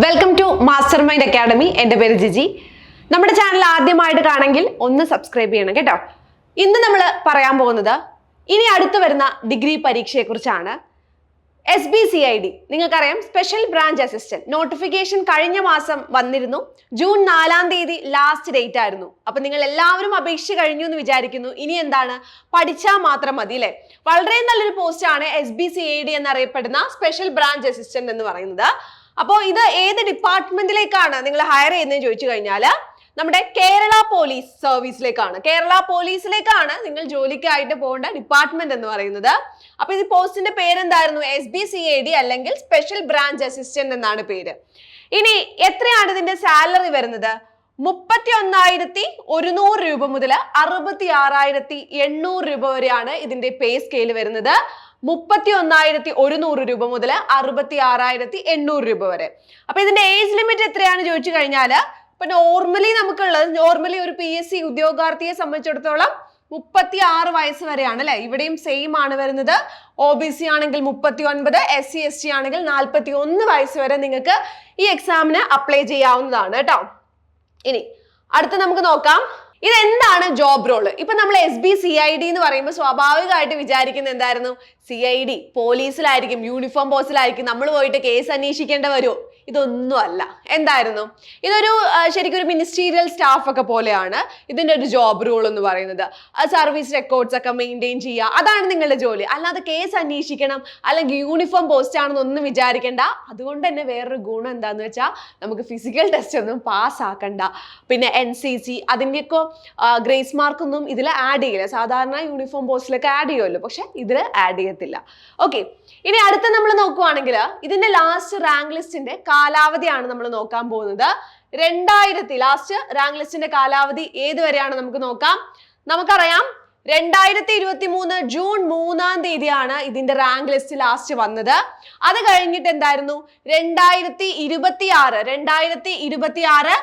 Welcome to master mind academy. എൻ്റെ പേര് ജിജി. നമ്മുടെ ചാനൽ ആദ്യമായിട്ട് കാണെങ്കിൽ ഒന്ന് സബ്സ്ക്രൈബ് ചെയ്യണം കേട്ടോ. ഇന്ന് നമ്മൾ പറയാൻ പോകുന്നത് ഇനി അടുത്ത് വരുന്ന ഡിഗ്രി പരീക്ഷയെക്കുറിച്ചാണ്. SBCID നിങ്ങൾക്കറിയാം, സ്പെഷ്യൽ ബ്രാഞ്ച് അസിസ്റ്റന്റ് നോട്ടിഫിക്കേഷൻ കഴിഞ്ഞ മാസം വന്നിരുന്നു. ജൂൺ 4-ാം തീയതി ലാസ്റ്റ് ഡേറ്റ് ആയിരുന്നു. അപ്പൊ നിങ്ങൾ എല്ലാവരും അപേക്ഷ കഴിഞ്ഞു എന്ന് വിചാരിക്കുന്നു. ഇനി എന്താണ്, പഠിച്ചാൽ മാത്രം മതി അല്ലെ. വളരെ നല്ലൊരു പോസ്റ്റ് ആണ് SBCID എന്നറിയപ്പെടുന്ന സ്പെഷ്യൽ ബ്രാഞ്ച് അസിസ്റ്റന്റ് എന്ന് പറയുന്നത്. അപ്പോൾ ഇത് ഏത് ഡിപ്പാർട്ട്മെന്റിലേക്കാണ് നിങ്ങൾ ഹയർ ചെയ്യുന്നതെന്ന് ചോദിച്ചു കഴിഞ്ഞാൽ നമ്മുടെ കേരള പോലീസ് സർവീസിലേക്കാണ്. കേരള പോലീസിലേക്കാണ് നിങ്ങൾ ജോലിക്കായിട്ട് പോകേണ്ട ഡിപ്പാർട്ട്മെന്റ് എന്ന് പറയുന്നത്. അപ്പൊ ഈ പോസ്റ്റിന്റെ പേരെന്തായിരുന്നു? SBCID അല്ലെങ്കിൽ സ്പെഷ്യൽ ബ്രാഞ്ച് അസിസ്റ്റന്റ് എന്നാണ് പേര്. ഇനി എത്രയാണ് ഇതിന്റെ സാലറി വരുന്നത്? 31,100 രൂപ മുതൽ 66,800 രൂപ വരെയാണ് ഇതിന്റെ പേ സ്കെയിൽ വരുന്നത്. 31,100 രൂപ മുതൽ 66,800 രൂപ വരെ. അപ്പൊ ഇതിന്റെ ഏജ് ലിമിറ്റ് എത്രയാണ് ചോദിച്ചു കഴിഞ്ഞാല്, ഇപ്പൊ നോർമലി ഒരു PSC ഉദ്യോഗാർത്ഥിയെ സംബന്ധിച്ചിടത്തോളം 36 വയസ്സ് വരെയാണ് അല്ലെ. ഇവിടെയും സെയിം ആണ് വരുന്നത്. OBC ആണെങ്കിൽ 39, SC ST ആണെങ്കിൽ 41 വയസ്സ് വരെ നിങ്ങൾക്ക് ഈ എക്സാമിന് അപ്ലൈ ചെയ്യാവുന്നതാണ് കേട്ടോ. ഇനി അടുത്ത് നമുക്ക് നോക്കാം, ഇതെന്താണ് ജോബ് റോള്. ഇപ്പൊ നമ്മൾ SBCID എന്ന് പറയുമ്പോൾ സ്വാഭാവികമായിട്ട് വിചാരിക്കുന്നത് എന്തായിരുന്നു? CID പോലീസിലായിരിക്കും, യൂണിഫോം പോസ്റ്റിലായിരിക്കും, നമ്മൾ പോയിട്ട് കേസ് അന്വേഷിക്കേണ്ട വരുമോ? ഇതൊന്നും അല്ല. എന്തായിരുന്നു? ഇതൊരു ശരിക്കും ഒരു മിനിസ്റ്റീരിയൽ സ്റ്റാഫ് ഒക്കെ പോലെയാണ് ഇതിന്റെ ഒരു ജോബ് റോൾ എന്ന് പറയുന്നത്. സർവീസ് റെക്കോർഡ്സ് ഒക്കെ മെയിൻറ്റെയിൻ ചെയ്യുക, അതാണ് നിങ്ങളുടെ ജോലി. അല്ലാതെ കേസ് അന്വേഷിക്കണം അല്ലെങ്കിൽ യൂണിഫോം പോസ്റ്റ് ആണെന്നൊന്നും വിചാരിക്കേണ്ട. അതുകൊണ്ട് തന്നെ വേറൊരു ഗുണം എന്താന്ന് വെച്ചാൽ നമുക്ക് ഫിസിക്കൽ ടെസ്റ്റ് ഒന്നും പാസ് ആക്കണ്ട. പിന്നെ NCC അതിൻ്റെയൊക്കെ ഗ്രേസ് മാർക്കൊന്നും ഇതിൽ ആഡ് ചെയ്യില്ല. സാധാരണ യൂണിഫോം പോസ്റ്റിലൊക്കെ ആഡ് ചെയ്യുമല്ലോ, പക്ഷെ ഇതിൽ ആഡ് ചെയ്യത്തില്ല. ഓക്കെ, ഇനി അടുത്ത നമ്മൾ നോക്കുവാണെങ്കിൽ ഇതിന്റെ ലാസ്റ്റ് റാങ്ക് ലിസ്റ്റിന്റെ കാലാവധിയാണ് നമ്മൾ നോക്കാൻ പോകുന്നത്. 2000 ലാസ്റ്റ് റാങ്ക് ലിസ്റ്റിന്റെ കാലാവധി ഏത് വരെയാണ് നമുക്ക് നോക്കാം. നമുക്കറിയാം 2023 ജൂൺ 3-ാം തീയതിയാണ് ഇതിന്റെ റാങ്ക് ലിസ്റ്റ് ലാസ്റ്റ് വന്നത്. അത് കഴിഞ്ഞിട്ട് എന്തായിരുന്നു? 2026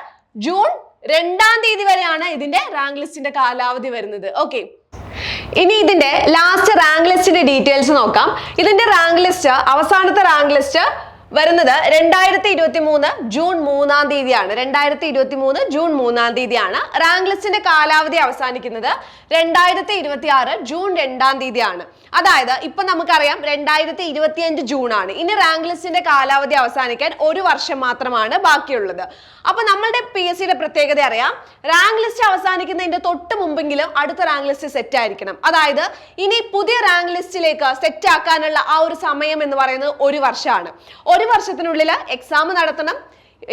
ജൂൺ 2-ാം തീയതി വരെയാണ് ഇതിന്റെ റാങ്ക് ലിസ്റ്റിന്റെ കാലാവധി വരുന്നത്. ഓക്കെ, ഇനി ഇതിന്റെ ലാസ്റ്റ് റാങ്ക് ലിസ്റ്റിന്റെ ഡീറ്റെയിൽസ് നോക്കാം. ഇതിന്റെ റാങ്ക് ലിസ്റ്റ്, അവസാനത്തെ റാങ്ക് ലിസ്റ്റ് വരുന്നത് 2023 ജൂൺ 3-ാം തീയതിയാണ്. 2023 ജൂൺ 3-ാം തീയതിയാണ്. റാങ്ക് ലിസ്റ്റിന്റെ കാലാവധി അവസാനിക്കുന്നത് 2026 ജൂൺ 2-ാം തീയതിയാണ്. അതായത് ഇപ്പൊ നമുക്കറിയാം 2025 ജൂൺ ആണ്. ഇനി റാങ്ക് ലിസ്റ്റിന്റെ കാലാവധി അവസാനിക്കാൻ 1 വർഷം മാത്രമാണ് ബാക്കിയുള്ളത്. അപ്പൊ നമ്മളുടെ PSCയുടെ പ്രത്യേകത അറിയാം, റാങ്ക് ലിസ്റ്റ് അവസാനിക്കുന്നതിന്റെ തൊട്ട് മുമ്പെങ്കിലും അടുത്ത റാങ്ക് ലിസ്റ്റ് സെറ്റ് ആയിരിക്കണം. അതായത് ഇനി പുതിയ റാങ്ക് ലിസ്റ്റിലേക്ക് സെറ്റ് ആക്കാനുള്ള ആ ഒരു സമയം എന്ന് പറയുന്നത് 1 വർഷമാണ്. 1 വർഷത്തിനുള്ളിൽ എക്സാം നടത്തണം.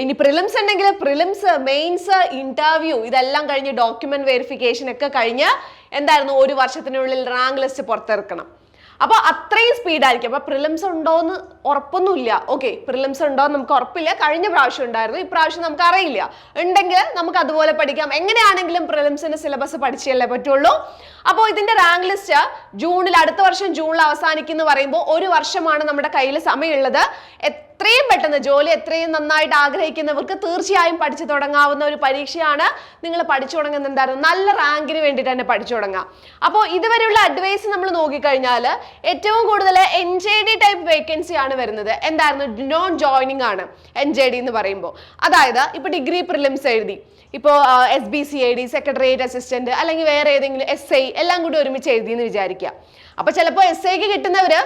ഇനി പ്രിലിംസ് ഉണ്ടെങ്കിൽ പ്രിലിംസ്, മെയിൻസ്, ഇന്റർവ്യൂ ഇതെല്ലാം കഴിഞ്ഞ് ഡോക്യുമെന്റ് വെരിഫിക്കേഷൻ ഒക്കെ കഴിഞ്ഞ് എന്തായിരുന്നു 1 വർഷത്തിനുള്ളിൽ റാങ്ക് ലിസ്റ്റ് പുറത്തിറക്കണം. അപ്പൊ അത്രയും സ്പീഡായിരിക്കും. അപ്പൊ പ്രിലിംസ് ഉണ്ടോന്ന് ഉറപ്പൊന്നുമില്ല. ഓക്കെ, പ്രിലിംസ് ഉണ്ടോന്ന് നമുക്ക് ഉറപ്പില്ല. കഴിഞ്ഞ പ്രാവശ്യം ഉണ്ടായിരുന്നു, ഇപ്രാവശ്യം നമുക്ക് അറിയില്ല. ഉണ്ടെങ്കിൽ നമുക്ക് അതുപോലെ പഠിക്കാം. എങ്ങനെയാണെങ്കിലും പ്രിലിംസിന്റെ സിലബസ് പഠിച്ചല്ലേ പറ്റുള്ളൂ. അപ്പോൾ ഇതിന്റെ റാങ്ക് ലിസ്റ്റ് ജൂണിൽ, അടുത്ത വർഷം ജൂണിൽ അവസാനിക്കുന്നു പറയുമ്പോൾ 1 വർഷമാണ് നമ്മുടെ കയ്യിൽ സമയമുള്ളത്. എത്രയും പെട്ടെന്ന് ജോലി എത്രയും നന്നായിട്ട് ആഗ്രഹിക്കുന്നവർക്ക് തീർച്ചയായും പഠിച്ചു തുടങ്ങാവുന്ന ഒരു പരീക്ഷയാണ്. നിങ്ങൾ പഠിച്ചു തുടങ്ങുന്നുണ്ടായിരുന്നു, നല്ല റാങ്കിന് വേണ്ടിയിട്ട് തന്നെ പഠിച്ചു തുടങ്ങാം. അപ്പോൾ ഇതുവരെയുള്ള അഡ്വൈസ് നമ്മൾ നോക്കിക്കഴിഞ്ഞാൽ ഏറ്റവും കൂടുതൽ NJD ടൈപ്പ് വേക്കൻസി ആണ് വരുന്നത്. എന്തായിരുന്നു? നോൺ ജോയിനിങ് ആണ് NJD എന്ന് പറയുമ്പോൾ. അതായത് ഇപ്പൊ ഡിഗ്രി പ്രിലിംസ് എഴുതി, ഇപ്പോൾ SBCID, സെക്രട്ടേറിയറ്റ് അസിസ്റ്റന്റ് അല്ലെങ്കിൽ വേറെ ഏതെങ്കിലും SI എല്ലാം കൂടി ഒരുമിച്ച് എഴുതിയെന്ന് വിചാരിക്കുക. അപ്പൊ ചിലപ്പോൾ SIക്ക് കിട്ടുന്നവര്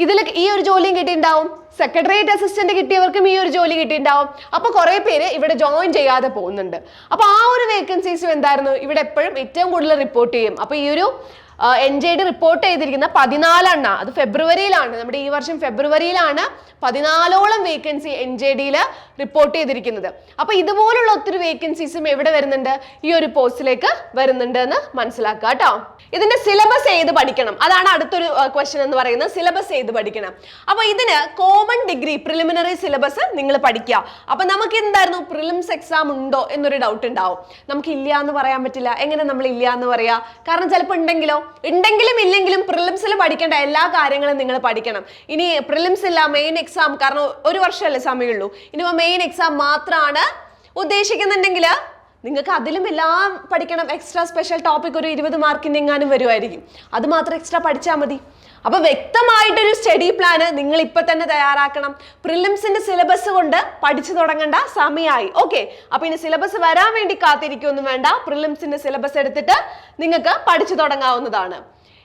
ഇതിൽ ഈ ഒരു ജോലിയും കിട്ടിയിട്ടുണ്ടാവും, സെക്രട്ടേറിയറ്റ് അസിസ്റ്റന്റ് കിട്ടിയവർക്കും ഈ ഒരു ജോലി കിട്ടിയിട്ടുണ്ടാവും. അപ്പൊ കുറെ പേര് ഇവിടെ ജോയിൻ ചെയ്യാതെ പോകുന്നുണ്ട്. അപ്പൊ ആ ഒരു വേക്കൻസീസും എന്തായിരുന്നു ഇവിടെ എപ്പോഴും ഏറ്റവും കൂടുതൽ റിപ്പോർട്ട് ചെയ്യും. അപ്പൊ ഈ ഒരു NJD റിപ്പോർട്ട് ചെയ്തിരിക്കുന്ന 14 അത് ഫെബ്രുവരിയിലാണ്. നമ്മുടെ ഈ വർഷം ഫെബ്രുവരിയിലാണ് 14ഓളം വേക്കൻസി NJDയിൽ റിപ്പോർട്ട് ചെയ്തിരിക്കുന്നത്. അപ്പൊ ഇതുപോലുള്ള ഒത്തിരി വേക്കൻസീസും എവിടെ വരുന്നുണ്ട്? ഈ ഒരു പോസ്റ്റിലേക്ക് വരുന്നുണ്ട് എന്ന് മനസ്സിലാക്കുക കേട്ടോ. ഇതിന്റെ സിലബസ് ഏത് പഠിക്കണം, അതാണ് അടുത്തൊരു ക്വസ്റ്റ്യൻ എന്ന് പറയുന്നത്. സിലബസ് ഏത് പഠിക്കണം? അപ്പൊ ഇതിന് കോമൺ ഡിഗ്രി പ്രിലിമിനറി സിലബസ് നിങ്ങൾ പഠിക്കുക. അപ്പൊ നമുക്ക് എന്തായിരുന്നു, പ്രിലിംസ് എക്സാം ഉണ്ടോ എന്നൊരു ഡൗട്ട് ഉണ്ടാവും. നമുക്ക് ഇല്ല എന്ന് പറയാൻ പറ്റില്ല. എങ്ങനെ നമ്മൾ ഇല്ല എന്ന് പറയാ? കാരണം ചിലപ്പോൾ ഉണ്ടെങ്കിലും ഇല്ലെങ്കിലും പ്രിലിംസിൽ പഠിക്കേണ്ട എല്ലാ കാര്യങ്ങളും നിങ്ങൾ പഠിക്കണം. ഇനി പ്രിലിംസ് ഇല്ല, മെയിൻ എക്സാം, കാരണം 1 വർഷമല്ലേ സമയമുള്ളൂ. ഇനി മെയിൻ എക്സാം മാത്രമാണ് ഉദ്ദേശിക്കുന്നുണ്ടെങ്കിൽ നിങ്ങൾക്ക് അതിലും എല്ലാം പഠിക്കണം. എക്സ്ട്രാ സ്പെഷ്യൽ ടോപ്പിക് ഒരു 20 മാർക്കിൻ്റെ എങ്ങാനും വരുമായിരിക്കും. അത് മാത്രം എക്സ്ട്രാ പഠിച്ചാൽ മതി. അപ്പൊ വ്യക്തമായിട്ടൊരു സ്റ്റഡി പ്ലാന് നിങ്ങൾ ഇപ്പൊ തന്നെ തയ്യാറാക്കണം. പ്രിലിംസിന്റെ സിലബസ് കൊണ്ട് പഠിച്ചു തുടങ്ങേണ്ട സമയമായി. ഓക്കെ, അപ്പൊ ഇനി സിലബസ് വരാൻ വേണ്ടി കാത്തിരിക്കൊന്നും വേണ്ട. പ്രിലിംസിന്റെ സിലബസ് എടുത്തിട്ട് നിങ്ങൾക്ക് പഠിച്ചു തുടങ്ങാവുന്നതാണ്.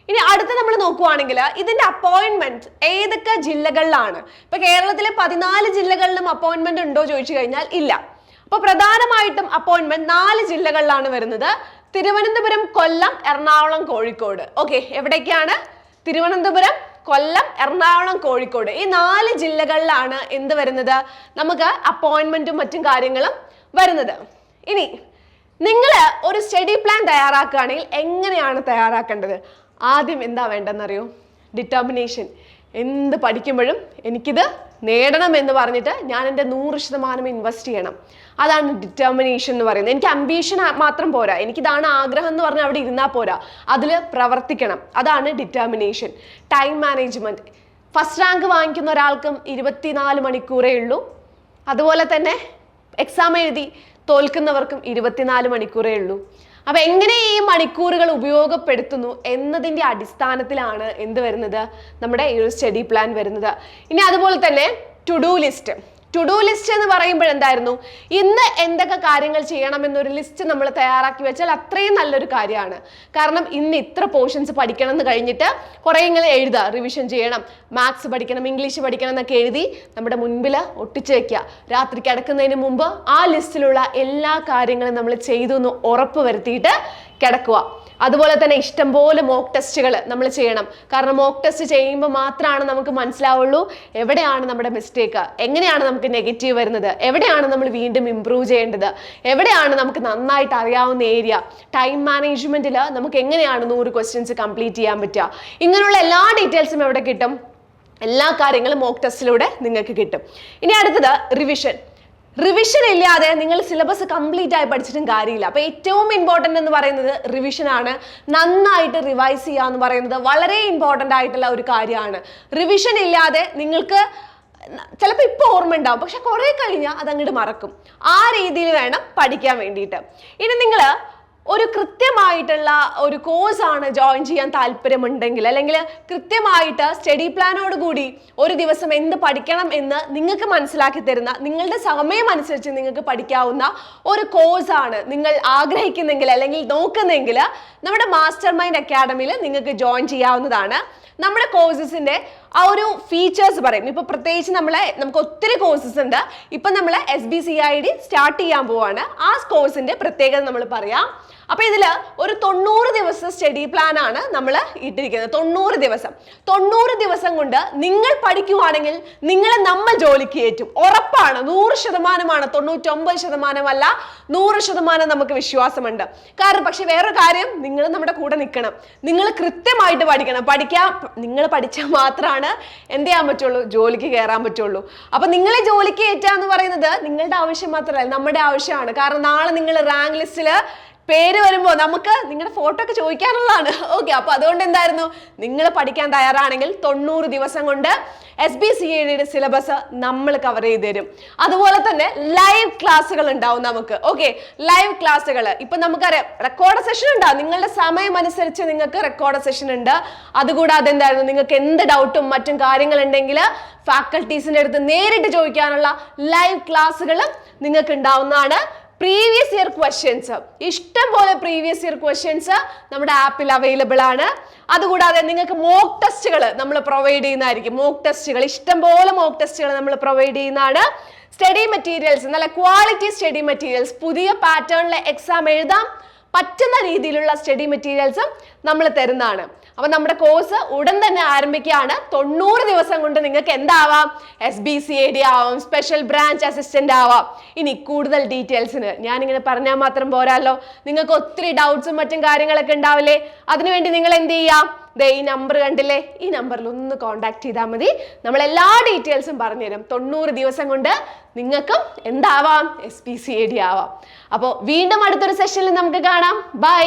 ഇനി അടുത്ത് നമ്മൾ നോക്കുവാണെങ്കിൽ ഇതിന്റെ അപ്പോയിന്റ്മെന്റ് ഏതൊക്കെ ജില്ലകളിലാണ്? ഇപ്പൊ കേരളത്തിലെ 14 ജില്ലകളിലും അപ്പോയിന്റ്മെന്റ് ഉണ്ടോ ചോദിച്ചു കഴിഞ്ഞാൽ ഇല്ല. അപ്പൊ പ്രധാനമായിട്ടും അപ്പോയിന്റ്മെന്റ് 4 ജില്ലകളിലാണ് വരുന്നത്: തിരുവനന്തപുരം, കൊല്ലം, എറണാകുളം, കോഴിക്കോട്. ഓക്കെ, എവിടേക്കാണ്? തിരുവനന്തപുരം, കൊല്ലം, എറണാകുളം, കോഴിക്കോട്. ഈ 4 ജില്ലകളിലാണ് എന്ത് വരുന്നത്? നമുക്ക് അപ്പോയിന്റ്മെന്റും മറ്റും കാര്യങ്ങളും വരുന്നത്. ഇനി നിങ്ങൾ ഒരു സ്റ്റഡി പ്ലാൻ തയ്യാറാക്കുകയാണെങ്കിൽ എങ്ങനെയാണ് തയ്യാറാക്കേണ്ടത്? ആദ്യം എന്താ വേണ്ടെന്നറിയോ? ഡിറ്റർമിനേഷൻ. എന്ത് പഠിക്കുമ്പോഴും എനിക്കിത് നേടണം എന്ന് പറഞ്ഞിട്ട് ഞാൻ എൻ്റെ 100% ഇൻവെസ്റ്റ് ചെയ്യണം. അതാണ് ഡിറ്റർമിനേഷൻ എന്ന് പറയുന്നത്. എനിക്ക് അംബീഷൻ മാത്രം പോരാ, എനിക്കിതാണ് ആഗ്രഹം എന്ന് പറഞ്ഞാൽ അവിടെ ഇരുന്നാൽ പോരാ, അതിൽ പ്രവർത്തിക്കണം. അതാണ് determination. Time management. First rank വാങ്ങിക്കുന്ന ഒരാൾക്കും 24 മണിക്കൂറേ ഉള്ളൂ. അതുപോലെ തന്നെ എക്സാം എഴുതി തോൽക്കുന്നവർക്കും 24 മണിക്കൂറേ ഉള്ളൂ. അപ്പൊ എങ്ങനെ ഈ മണിക്കൂറുകൾ ഉപയോഗപ്പെടുത്തുന്നു എന്നതിന്റെ അടിസ്ഥാനത്തിലാണ് എന്ത് വരുന്നത്? നമ്മുടെ ഈ ഒരു സ്റ്റഡി പ്ലാൻ വരുന്നത്. ഇനി അതുപോലെ തന്നെ to do list. To do list എന്ന് പറയുമ്പോൾ എന്തായിരുന്നു? ഇന്ന് എന്തൊക്കെ കാര്യങ്ങൾ ചെയ്യണം എന്നൊരു ലിസ്റ്റ് നമ്മൾ തയ്യാറാക്കി വെച്ചാൽ അത്രയും നല്ലൊരു കാര്യമാണ്. കാരണം ഇന്ന് ഇത്ര പോർഷൻസ് പഠിക്കണം എന്ന് കഴിഞ്ഞിട്ട് കുറേ ഇങ്ങനെ എഴുതുക, റിവിഷൻ ചെയ്യണം, മാത്സ് പഠിക്കണം, ഇംഗ്ലീഷ് പഠിക്കണം എന്നൊക്കെ എഴുതി നമ്മുടെ മുൻപിൽ ഒട്ടിച്ചു വെക്കുക. രാത്രി കിടക്കുന്നതിന് മുമ്പ് ആ ലിസ്റ്റിലുള്ള എല്ലാ കാര്യങ്ങളും നമ്മൾ ചെയ്തു എന്ന് ഉറപ്പ് വരുത്തിയിട്ട് കിടക്കുക. അതുപോലെ തന്നെ ഇഷ്ടംപോലെ മോക്ക് ടെസ്റ്റുകൾ നമ്മൾ ചെയ്യണം. കാരണം മോക്ക് ടെസ്റ്റ് ചെയ്യുമ്പോൾ മാത്രമാണ് നമുക്ക് മനസ്സിലാവുള്ളൂ എവിടെയാണ് നമ്മുടെ മിസ്റ്റേക്ക്, എങ്ങനെയാണ് നമുക്ക് നെഗറ്റീവ് വരുന്നത്, എവിടെയാണ് നമ്മൾ വീണ്ടും ഇംപ്രൂവ് ചെയ്യേണ്ടത്, എവിടെയാണ് നമുക്ക് നന്നായിട്ട് അറിയാവുന്ന ഏരിയ. ടൈം മാനേജ്മെന്റിൽ നമുക്ക് എങ്ങനെയാണ് 100 ക്വസ്റ്റ്യൻസ് കംപ്ലീറ്റ് ചെയ്യാൻ പറ്റുക. ഇങ്ങനെയുള്ള എല്ലാ ഡീറ്റെയിൽസും എവിടെ കിട്ടും? എല്ലാ കാര്യങ്ങളും മോക്ക് ടെസ്റ്റിലൂടെ നിങ്ങൾക്ക് കിട്ടും. ഇനി അടുത്തത് റിവിഷൻ. റിവിഷൻ ഇല്ലാതെ നിങ്ങൾ സിലബസ് കംപ്ലീറ്റ് ആയി പഠിച്ചിട്ടും കാര്യമില്ല. അപ്പൊ ഏറ്റവും ഇമ്പോർട്ടൻ്റ് എന്ന് പറയുന്നത് റിവിഷൻ ആണ്. നന്നായിട്ട് റിവൈസ് ചെയ്യുക എന്ന് പറയുന്നത് വളരെ ഇമ്പോർട്ടൻ്റ് ആയിട്ടുള്ള ഒരു കാര്യമാണ്. റിവിഷൻ ഇല്ലാതെ നിങ്ങൾക്ക് ചിലപ്പോൾ ഇപ്പോൾ ഓർമ്മ ഉണ്ടാവും, പക്ഷെ കുറെ കഴിഞ്ഞാൽ അതങ്ങോട്ട് മറക്കും. ആ രീതിയിൽ വേണം പഠിക്കാൻ വേണ്ടിയിട്ട്. ഇനി നിങ്ങൾ ഒരു കൃത്യമായിട്ടുള്ള ഒരു കോഴ്സാണ് ജോയിൻ ചെയ്യാൻ താല്പര്യമുണ്ടെങ്കിൽ, അല്ലെങ്കിൽ കൃത്യമായിട്ട് സ്റ്റഡി പ്ലാനോട് കൂടി ഒരു ദിവസം എന്ത് പഠിക്കണം എന്ന് നിങ്ങൾക്ക് മനസ്സിലാക്കി തരുന്ന, നിങ്ങളുടെ സമയം അനുസരിച്ച് നിങ്ങൾക്ക് പഠിക്കാവുന്ന ഒരു കോഴ്സാണ് നിങ്ങൾ ആഗ്രഹിക്കുന്നെങ്കിൽ അല്ലെങ്കിൽ നോക്കുന്നെങ്കിൽ നമ്മുടെ മാസ്റ്റർ മൈൻഡ് അക്കാഡമിയിൽ നിങ്ങൾക്ക് ജോയിൻ ചെയ്യാവുന്നതാണ്. നമ്മുടെ കോഴ്സസിന്റെ ആ ഒരു ഫീച്ചേഴ്സ് പറയും. ഇപ്പൊ പ്രത്യേകിച്ച് നമുക്ക് ഒത്തിരി കോഴ്സസ് ഉണ്ട്. ഇപ്പൊ നമ്മൾ SBCID സ്റ്റാർട്ട് ചെയ്യാൻ പോവാണ്. ആ കോഴ്സിന്റെ പ്രത്യേകത നമ്മൾ പറയാം. അപ്പൊ ഇതില് ഒരു 90 ദിവസം സ്റ്റഡി പ്ലാൻ ആണ് നമ്മൾ ഇട്ടിരിക്കുന്നത്. 90 ദിവസം കൊണ്ട് നിങ്ങൾ പഠിക്കുവാണെങ്കിൽ നിങ്ങളെ നമ്മൾ ജോലിക്ക് കയറ്റും. ഉറപ്പാണ്, 100%. 99% അല്ല, 100% നമുക്ക് വിശ്വാസമുണ്ട്. കാരണം പക്ഷെ വേറൊരു കാര്യം, നിങ്ങൾ നമ്മുടെ കൂടെ നിൽക്കണം. നിങ്ങൾ കൃത്യമായിട്ട് പഠിക്കണം. നിങ്ങൾ പഠിച്ചാൽ മാത്രമാണ് എന്ത് ചെയ്യാൻ പറ്റുള്ളൂ? ജോലിക്ക് കയറാൻ പറ്റുള്ളൂ. അപ്പൊ നിങ്ങളെ ജോലിക്ക് കയറ്റുക എന്ന് പറയുന്നത് നിങ്ങളുടെ ആവശ്യം മാത്രമല്ല, നമ്മുടെ ആവശ്യമാണ്. കാരണം നാളെ നിങ്ങൾ റാങ്ക് ലിസ്റ്റില് പേര് വരുമ്പോൾ നമുക്ക് നിങ്ങളുടെ ഫോട്ടോ ഒക്കെ ചോദിക്കാനുള്ളതാണ്. ഓക്കെ, അപ്പൊ അതുകൊണ്ട് എന്തായിരുന്നു, നിങ്ങൾ പഠിക്കാൻ തയ്യാറാണെങ്കിൽ 90 ദിവസം കൊണ്ട് SBCIDയുടെ സിലബസ് നമ്മൾ കവർ ചെയ്ത് തരും. അതുപോലെ തന്നെ ലൈവ് ക്ലാസ്സുകൾ ഉണ്ടാവും നമുക്ക്. ഓക്കെ, ലൈവ് ക്ലാസ്സുകൾ ഇപ്പൊ നമുക്കറിയാം, റെക്കോർഡ് സെഷൻ ഉണ്ടാവും. നിങ്ങളുടെ സമയം അനുസരിച്ച് നിങ്ങൾക്ക് റെക്കോർഡ് സെഷൻ ഉണ്ട്. അതുകൂടാതെ എന്തായിരുന്നു, നിങ്ങൾക്ക് എന്ത് ഡൗട്ടും മറ്റും കാര്യങ്ങളുണ്ടെങ്കിൽ ഫാക്കൽറ്റീസിന്റെ അടുത്ത് നേരിട്ട് ചോദിക്കാനുള്ള ലൈവ് ക്ലാസ്സുകളും നിങ്ങൾക്ക് ഉണ്ടാവുന്നതാണ്. പ്രീവിയസ് ഇയർ ക്വസ്റ്റ്യൻസ്, ഇഷ്ടം പോലെ പ്രീവിയസ് ഇയർ ക്വസ്റ്റ്യൻസ് നമ്മുടെ ആപ്പിൽ അവൈലബിൾ ആണ്. അതുകൂടാതെ നിങ്ങൾക്ക് മോക്ക് ടെസ്റ്റുകൾ നമ്മൾ പ്രൊവൈഡ് ചെയ്യുന്നതായിരിക്കും. മോക്ക് ടെസ്റ്റുകൾ, ഇഷ്ടം പോലെ മോക്ക് ടെസ്റ്റുകൾ നമ്മൾ പ്രൊവൈഡ് ചെയ്യുന്നതാണ്. സ്റ്റഡി മെറ്റീരിയൽസ്, നല്ല ക്വാളിറ്റി സ്റ്റഡി മെറ്റീരിയൽസ്, പുതിയ പാറ്റേണിലെ എക്സാം എഴുതാൻ പറ്റുന്ന രീതിയിലുള്ള സ്റ്റഡി മെറ്റീരിയൽസും നമ്മൾ തരുന്നതാണ്. അപ്പൊ നമ്മുടെ കോഴ്സ് ഉടൻ തന്നെ ആരംഭിക്കുകയാണ്. 90 ദിവസം കൊണ്ട് നിങ്ങൾക്ക് എന്താവാം? SBCID ആവാം, സ്പെഷ്യൽ ബ്രാഞ്ച് അസിസ്റ്റന്റ് ആവാം. ഇനി കൂടുതൽ ഡീറ്റെയിൽസിന് ഞാനിങ്ങനെ പറഞ്ഞാൽ മാത്രം പോരാല്ലോ, നിങ്ങൾക്ക് ഒത്തിരി ഡൗട്ട്സും മറ്റും കാര്യങ്ങളൊക്കെ ഉണ്ടാവില്ലേ? അതിനുവേണ്ടി നിങ്ങൾ എന്ത് ചെയ്യാം? ഈ നമ്പർ കണ്ടില്ലേ, ഈ നമ്പറിൽ ഒന്ന് കോൺടാക്ട് ചെയ്താൽ മതി. നമ്മൾ എല്ലാ ഡീറ്റെയിൽസും പറഞ്ഞുതരും. 90 ദിവസം കൊണ്ട് നിങ്ങൾക്കും എന്താവാം? SBCID ആവാം. അപ്പോൾ വീണ്ടും അടുത്തൊരു സെഷനിൽ നമുക്ക് കാണാം. ബൈ.